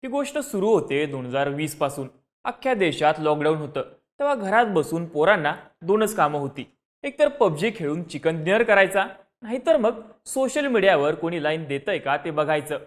ही गोष्ट सुरू होते 2020 पासून. अख्ख्या देशात लॉकडाऊन होतं. तेव्हा घरात बसून पोरांना दोनच कामं होती. एकतर पबजी खेळून चिकन डिनर करायचा, नाहीतर मग सोशल मीडियावर कोणी लाईन देतंय का ते बघायचं.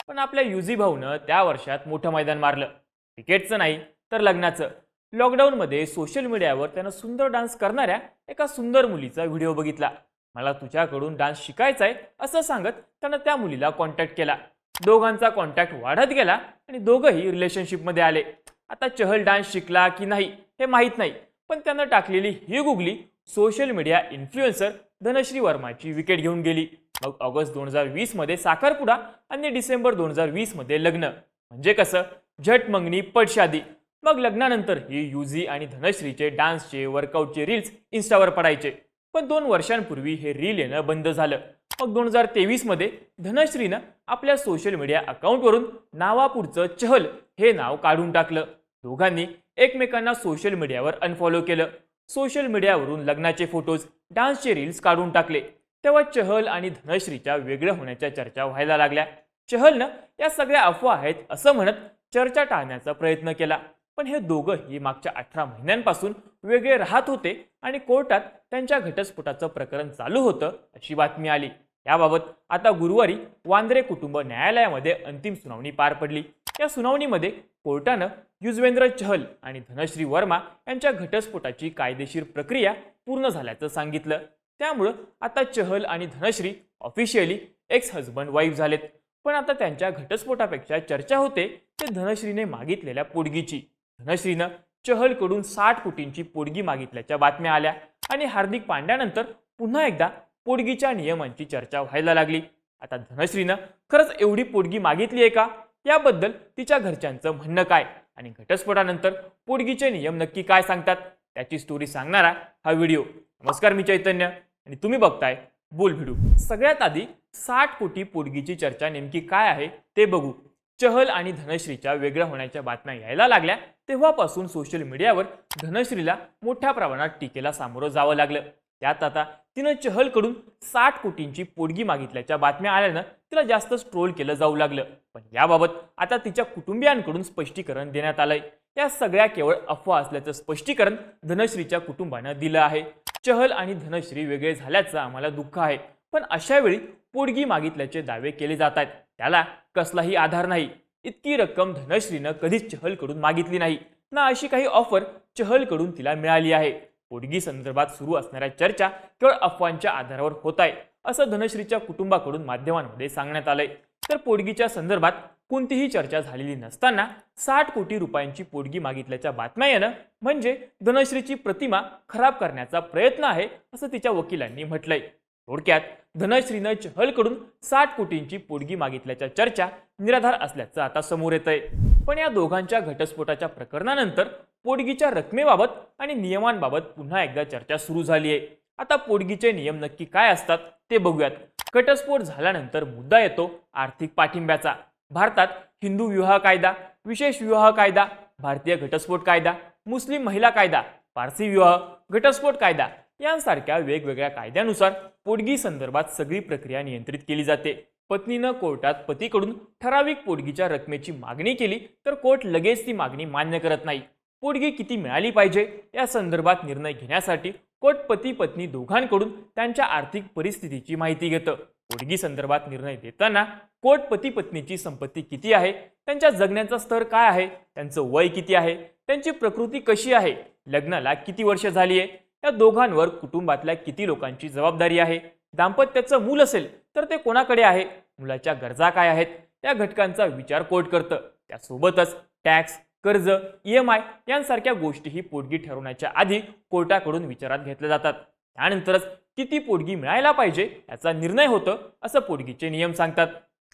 पण आपल्या युझी भाऊनं त्या वर्षात मोठं मैदान मारलं. क्रिकेटचं नाही तर लग्नाचं. लॉकडाऊनमध्ये सोशल मीडियावर त्यानं सुंदर डान्स करणाऱ्या एका सुंदर मुलीचा व्हिडिओ बघितला. मला तुझ्याकडून डान्स शिकायचा आहे असं सांगत त्यानं त्या मुलीला कॉन्टॅक्ट केला. दोघांचा कॉन्टॅक्ट वाढत गेला आणि दोघंही रिलेशनशिपमध्ये आले. आता चहल डान्स शिकला की नाही हे माहीत नाही, पण त्यानं टाकलेली ही googly social media influencer Dhanashree वर्माची विकेट घेऊन गेली. मग ऑगस्ट 2020 मध्ये साखरपुडा आणि डिसेंबर 2020 मध्ये लग्न. म्हणजे कसं, झट मंगनी पट शादी. मग लग्नानंतर ही युझी आणि धनश्रीचे डान्सचे वर्कआउटचे रील्स इन्स्टावर पडायचे. पण 2 वर्षांपूर्वी हे रील येणं बंद झालं. मग 2023 मध्ये धनश्रीनं आपल्या सोशल मीडिया अकाउंटवरून नावापुढचं चहल हे नाव काढून टाकलं. दोघांनी एकमेकांना सोशल मीडियावर अनफॉलो केलं. सोशल मीडियावरून लग्नाचे फोटोज, डान्सचे रील्स काढून टाकले. तेव्हा चहल आणि धनश्रीच्या वेगळं होण्याच्या चर्चा व्हायला लागल्या. चहलनं या सगळ्या अफवा आहेत असं म्हणत चर्चा टाळण्याचा प्रयत्न केला. पण हे दोघंही मागच्या 18 महिन्यांपासून वेगळे राहत होते आणि कोर्टात त्यांच्या घटस्फोटाचं प्रकरण चालू होतं अशी बातमी आली. याबाबत आता गुरुवारी वांद्रे कुटुंब न्यायालयामध्ये अंतिम सुनावणी पार पडली. या सुनावणीमध्ये कोर्टानं युजवेंद्र चहल आणि धनश्री वर्मा यांच्या घटस्फोटाची कायदेशीर प्रक्रिया पूर्ण झाल्याचं सांगितलं. त्यामुळं आता चहल आणि Dhanashree officially x husband wife झालेत. पण आता त्यांच्या घटस्फोटापेक्षा चर्चा होते ते धनश्रीने मागितलेल्या पोटगीची. धनश्रीनं चहलकडून 60 कोटींची पोटगी मागितल्याच्या बातम्या आल्या आणि हार्दिक पांड्यानंतर पुन्हा एकदा पोटगीच्या नियमांची चर्चा व्हायला लागली. आता धनश्रीनं खरंच एवढी पोटगी मागितली आहे का, याबद्दल तिच्या घरच्यांचं म्हणणं काय आणि घटस्फोटानंतर पोटगीचे नियम नक्की काय सांगतात, त्याची स्टोरी सांगणारा हा व्हिडिओ. नमस्कार, मी चैतन्य आणि तुम्ही बघताय बोल व्हिडिओ. सगळ्यात आधी 60 कोटी पोटगीची चर्चा नेमकी काय आहे ते बघू. चहल आणि धनश्रीच्या वेगळ्या होण्याच्या बातम्या यायला लागल्या तेव्हापासून सोशल मीडियावर धनश्रीला मोठ्या प्रमाणात टीकेला सामोरं जावं लागलं. त्यात आता तिनं चहलकडून 60 कोटींची पोटगी मागितल्याच्या बातम्या आल्यानं तिला जास्तच ट्रोल केलं जाऊ लागलं. पण याबाबत आता तिच्या कुटुंबियांकडून स्पष्टीकरण देण्यात आलंय. या सगळ्या केवळ अफवा असल्याचं स्पष्टीकरण धनश्रीच्या कुटुंबानं दिलं आहे. चहल आणि धनश्री वेगळे झाल्याचं आम्हाला दुःख आहे, पण अशा वेळी पोटगी मागितल्याचे दावे केले जात आहेत त्याला कसलाही आधार नाही. इतकी रक्कम धनश्रीनं कधीच चहलकडून मागितली नाही ना अशी काही ऑफर चहलकडून तिला मिळाली आहे. पोटगी संदर्भात सुरू असणाऱ्या चर्चा केवळ अफवांच्या आधारावर होत आहे असं धनश्रीच्या कुटुंबाकडून माध्यमांमध्ये सांगण्यात आलंय. तर पोटगीच्या संदर्भात कोणतीही चर्चा झालेली नसताना 60 कोटी रुपयांची पोटगी मागितल्याच्या बातम्या येणं म्हणजे धनश्रीची प्रतिमा खराब करण्याचा प्रयत्न आहे असं तिच्या वकिलांनी म्हटलंय. थोडक्यात धनश्रीनं चहलकडून 60 कोटींची पोटगी मागितल्याच्या चर्चा निराधार असल्याचं आता समोर येतंय. पण या दोघांच्या घटस्फोटाच्या प्रकरणानंतर पोटगीच्या रकमेबाबत आणि नियमांबाबत पुन्हा एकदा चर्चा सुरू झाली आहे. आता पोटगीचे नियम नक्की काय असतात ते बघूयात. घटस्फोट झाल्यानंतर मुद्दा येतो आर्थिक पाठिंब्याचा. भारतात हिंदू विवाह कायदा, विशेष विवाह कायदा, भारतीय घटस्फोट कायदा, मुस्लिम महिला कायदा, पारसी विवाह घटस्फोट कायदा यांसारख्या वेगवेगळ्या कायद्यानुसार पोटगी संदर्भात सगळी प्रक्रिया नियंत्रित केली जाते. पत्नीनं कोर्टात पतीकडून ठराविक पोटगीच्या रकमेची मागणी केली तर कोर्ट लगेच ती मागणी मान्य करत नाही. पोटगी किती मिळाली पाहिजे या संदर्भात निर्णय घेण्यासाठी कोर्ट पती पत्नी दोघांकडून त्यांच्या आर्थिक परिस्थितीची माहिती घेतं. पोटगी संदर्भात निर्णय देताना कोर्ट पती पत्नीची संपत्ती किती आहे, त्यांच्या जगण्याचा स्तर काय आहे, त्यांचं वय किती आहे, त्यांची प्रकृती कशी आहे, लग्नाला किती वर्ष झाली आहे, या दोघांवर कुटुंबातल्या किती लोकांची जबाबदारी आहे, दाम्पत्याचं मूल असेल तर ते कोणाकडे आहे, मुलाच्या गरजा काय आहेत, या घटकांचा विचार कोर्ट करतं. त्यासोबतच टॅक्स, कर्ज, EMI यांसारख्या गोष्टीही पोटगी ठरवण्याच्या आधी कोर्टाकडून विचारात घेतल्या जातात. त्यानंतरच किती पोटगी मिळायला पाहिजे याचा निर्णय होतो असं पोटगीचे नियम सांगतात.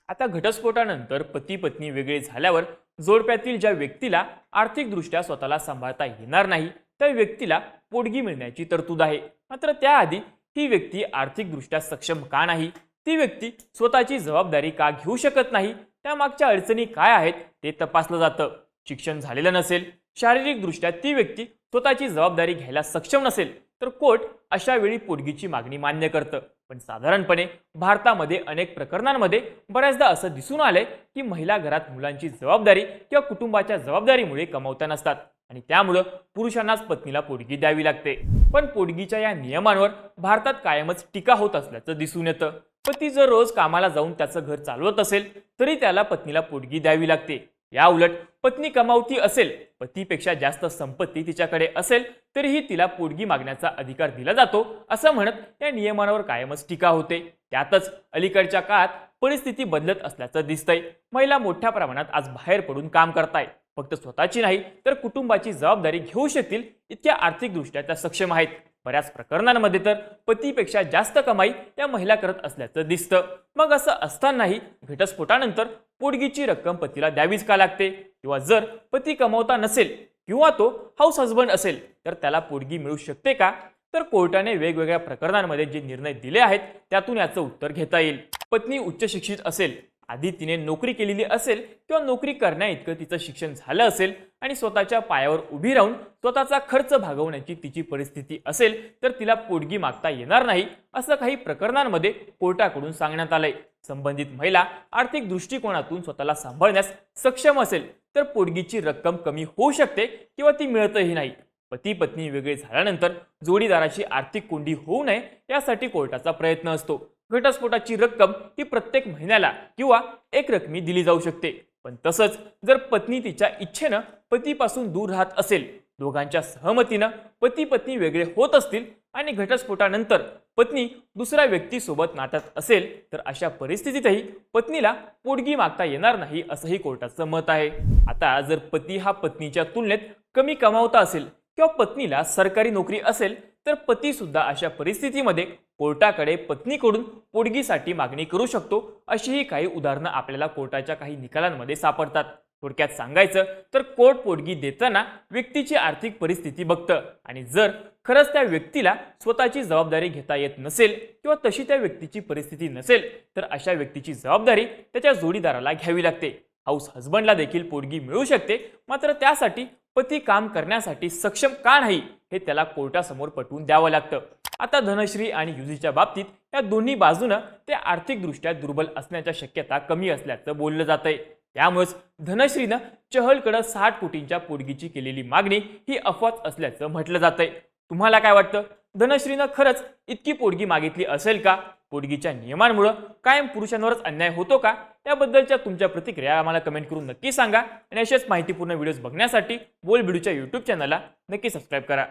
आता घटस्फोटानंतर पती पत्नी वेगळे झाल्यावर जोडप्यातील ज्या व्यक्तीला आर्थिकदृष्ट्या स्वतःला सांभाळता येणार नाही त्या व्यक्तीला पोटगी मिळण्याची तरतूद आहे. मात्र त्याआधी ही व्यक्ती आर्थिकदृष्ट्या सक्षम का नाही, ती व्यक्ती स्वतःची जबाबदारी का घेऊ शकत नाही, त्यामागच्या अडचणी काय आहेत ते तपासलं जातं. शिक्षण झालेलं नसेल, शारीरिकदृष्ट्या ती व्यक्ती स्वतःची जबाबदारी घ्यायला सक्षम नसेल तर कोर्ट अशा वेळी पोटगीची मागणी मान्य करतं. पण साधारणपणे भारतामध्ये अनेक प्रकरणांमध्ये बऱ्याचदा असं दिसून आलंय की महिला घरात मुलांची जबाबदारी किंवा कुटुंबाच्या जबाबदारीमुळे कमावता नसतात आणि त्यामुळं पुरुषांनाच पत्नीला पोटगी द्यावी लागते. पण पोटगीच्या या नियमांवर भारतात कायमच टीका होत असल्याचं दिसून येतं. पती जर रोज कामाला जाऊन त्याचं घर चालवत असेल तरी त्याला पत्नीला पोटगी द्यावी लागते. या उलट पत्नी कमावती असेल, पतीपेक्षा जास्त संपत्ती तिच्याकडे असेल तरीही तिला पोटगी मागण्याचा अधिकार दिला जातो असं म्हणत या नियमांवर कायमच टीका होते. त्यातच अलीकडच्या काळात परिस्थिती बदलत असल्याचं दिसतंय. महिला मोठ्या प्रमाणात आज बाहेर पडून काम करतायत. फक्त स्वतःची नाही तर कुटुंबाची जबाबदारी घेऊ शकतील इतक्या आर्थिकदृष्ट्या त्या सक्षम आहेत. बऱ्याच प्रकरणांमध्ये तर पतीपेक्षा जास्त कमाई या महिला करत असल्याचं दिसतं. मग असं असतानाही घटस्फोटानंतर पोटगीची रक्कम पतीला द्यावीच का लागते? किंवा जर पती कमवता नसेल किंवा तो हाऊस हजबंड असेल तर त्याला पोटगी मिळू शकते का? तर कोर्टाने वेगवेगळ्या प्रकरणांमध्ये जे निर्णय दिले आहेत त्यातून याचं उत्तर घेता येईल. पत्नी उच्च शिक्षित असेल, आधी तिने नोकरी केलेली असेल किंवा नोकरी करण्याइतकं तिचं शिक्षण झालं असेल आणि स्वतःच्या पायावर उभी राहून स्वतःचा खर्च भागवण्याची तिची परिस्थिती असेल तर तिला पोटगी मागता येणार नाही असं काही प्रकरणांमध्ये कोर्टाकडून सांगण्यात आलंय. संबंधित महिला आर्थिक दृष्टिकोनातून स्वतःला सांभाळण्यास सक्षम असेल तर पोटगीची रक्कम कमी होऊ शकते किंवा ती मिळतही नाही. पती पत्नी वेगळे झाल्यानंतर जोडीदाराची आर्थिक कोंडी होऊ नये यासाठी कोर्टाचा प्रयत्न असतो. घटस्फोटाची रक्कम ही प्रत्येक महिन्याला किंवा एक रकमी दिली जाऊ शकते. पण तसंच जर पत्नी तिच्या इच्छेनं पतीपासून दूर राहत असेल, दोघांच्या सहमतीनं पती पत्नी वेगळे होत असतील आणि घटस्फोटानंतर पत्नी दुसऱ्या व्यक्तीसोबत नात्यात असेल तर अशा परिस्थितीतही पत्नीला पोटगी मागता येणार नाही असंही कोर्टाचं मत आहे. आता जर पती हा पत्नीच्या तुलनेत कमी कमावता असेल किंवा पत्नीला सरकारी नोकरी असेल तर पती सुद्धा अशा परिस्थितीमध्ये कोर्टाकडे पत्नीकडून पोटगीसाठी मागणी करू शकतो. अशीही काही उदाहरणं आपल्याला कोर्टाच्या काही निकालांमध्ये सापडतात. थोडक्यात सांगायचं तर कोर्ट पोटगी देताना व्यक्तीची आर्थिक परिस्थिती बघतं आणि जर खरंच त्या व्यक्तीला स्वतःची जबाबदारी घेता येत नसेल किंवा तशी त्या व्यक्तीची परिस्थिती नसेल तर अशा व्यक्तीची जबाबदारी त्याच्या जोडीदाराला घ्यावी लागते. हाऊस हजबंडला देखील पोटगी मिळू शकते, मात्र त्यासाठी पती काम करण्यासाठी सक्षम का नाही हे त्याला कोर्टासमोर पटवून द्यावं लागतं. आता धनश्री आणि युजीच्या बाबतीत या दोन्ही बाजूनं ते आर्थिकदृष्ट्या दुर्बल असण्याच्या शक्यता कमी असल्याचं बोललं जातंय. त्यामुळेच धनश्रीनं चहलकडे 60 कोटींच्या पोटगीची केलेली मागणी ही अफवाच असल्याचं म्हटलं जातंय. तुम्हाला काय वाटतं? धनश्रीनं खरंच इतकी पोटगी मागितली असेल का? पोटगीच्या नियमांमुळे कायम पुरुषांवरच अन्याय होतो का? याबद्दलच्या तुमच्या प्रतिक्रिया आम्हाला कमेंट करून नक्की सांगा आणि अशाच माहितीपूर्ण व्हिडिओज बघण्यासाठी बोल बिडूच्या YouTube चॅनलला नक्की सबस्क्राईब करा.